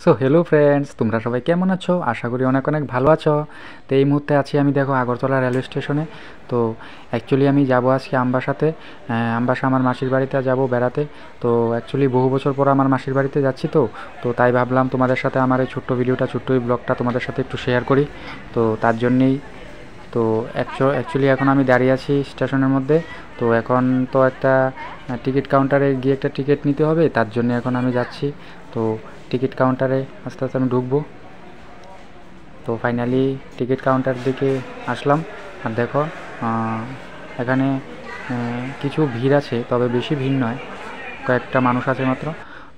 So hello friends, তোমরা সবাই কেমন আছো? আশা করি অনেক অনেক ভালো আছো। তো এই মুহূর্তে আছি আমি, দেখো, আগরতলা রেলওয়ে স্টেশনে। তো অ্যাকচুয়ালি আমি যাব আজকে আমবাসাতে। আমবাসা আমার মাসির বাড়িতে যাব বেড়াতে। তো অ্যাকচুয়ালি বহু বছর পর আমার মাসির বাড়িতে যাচ্ছি। তো তাই ভাবলাম তোমাদের সাথে আমার এই ছোট্ট ভিডিওটা, ছোট্ট এই ব্লগটা তোমাদের সাথে একটু শেয়ার করি। তো তার জন্যেই তো অ্যাকচুয়ালি এখন আমি দাঁড়িয়ে আছি স্টেশনের মধ্যে। তো এখন তো একটা টিকিট কাউন্টারে গিয়ে একটা টিকিট নিতে হবে, তার জন্য এখন আমি যাচ্ছি। তো টিকিট কাউন্টারে আস্তে আস্তে আমি ঢুকবো। তো ফাইনালি টিকিট কাউন্টার দিকে আসলাম। আর দেখো, এখানে কিছু ভিড় আছে, তবে বেশি ভিড় নয়, কয়েকটা মানুষ আছে মাত্র।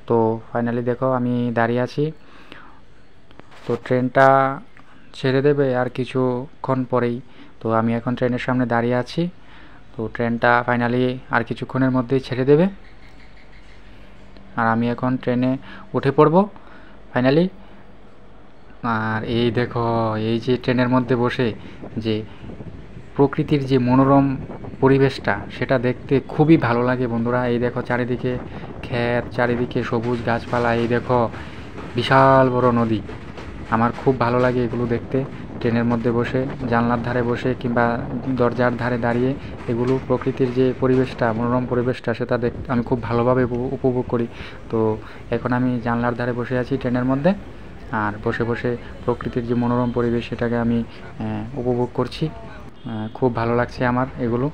তো ফাইনালি দেখো আমি দাঁড়িয়ে আছি। তো ট্রেনটা ছেড়ে দেবে আর কিছুক্ষণ পরেই। তো আমি এখন ট্রেনের সামনে দাঁড়িয়ে আছি। তো ট্রেনটা ফাইনালি আর কিছুক্ষণের মধ্যেই ছেড়ে দেবে, আর আমি এখন ট্রেনে উঠে পড়ব ফাইনালি। আর এই দেখো, এই যে ট্রেনের মধ্যে বসে যে প্রকৃতির যে মনোরম পরিবেশটা, সেটা দেখতে খুবই ভালো লাগে বন্ধুরা। এই দেখো চারিদিকে ক্ষেত, চারিদিকে সবুজ গাছপালা, এই দেখো বিশাল বড় নদী। আমার খুব ভালো লাগে এগুলো দেখতে। ট্রেনের মধ্যে বসে, জানলার ধারে বসে কিংবা দরজার ধারে দাঁড়িয়ে এগুলো প্রকৃতির যে পরিবেশটা, মনোরম পরিবেশটা, সেটা দেখতে আমি খুব ভালোভাবে উপভোগ করি। তো এখন আমি জানলার ধারে বসে আছি ট্রেনের মধ্যে, আর বসে বসে প্রকৃতির যে মনোরম পরিবেশ সেটাকে আমি উপভোগ করছি। খুব ভালো লাগছে আমার এগুলো।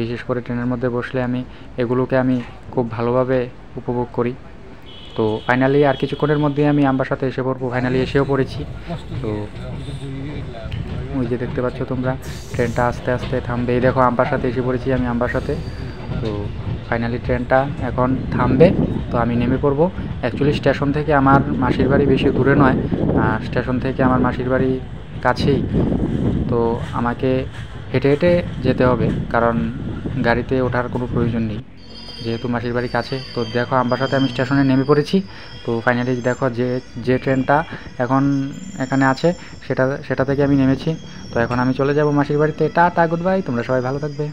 বিশেষ করে ট্রেনের মধ্যে বসলে এগুলোকে আমি খুব ভালোভাবে উপভোগ করি। তো ফাইনালি আর কিছুক্ষণের মধ্যেই আমি আমবাসাতে এসে পড়বো, ফাইনালি এসেও পড়েছি। তো ওই যে দেখতে পাচ্ছ তোমরা, ট্রেনটা আস্তে আস্তে থামবে। এই দেখো আমবাসাতে এসে পড়েছি আমি, আমবাসাতে। তো ফাইনালি ট্রেনটা এখন থামবে, তো আমি নেমে পড়বো। অ্যাকচুয়ালি স্টেশন থেকে আমার মাসির বাড়ি বেশি দূরে নয়, স্টেশন থেকে আমার মাসির বাড়ি কাছেই। তো আমাকে হেঁটে হেঁটে যেতে হবে, কারণ গাড়িতে ওঠার কোনো প্রয়োজন নেই, যেহেতু মাসির বাড়ি কাছে। তো দেখো আমবাসাতে আমি স্টেশনে নেমে পড়েছি। তো ফাইনালি দেখো যে ট্রেনটা এখন এখানে আছে, সেটা থেকে আমি নেমেছি। তো এখন আমি চলে যাব মাসির বাড়িতে। টাটা, গুড বাই, তোমরা সবাই ভালো থাকবে।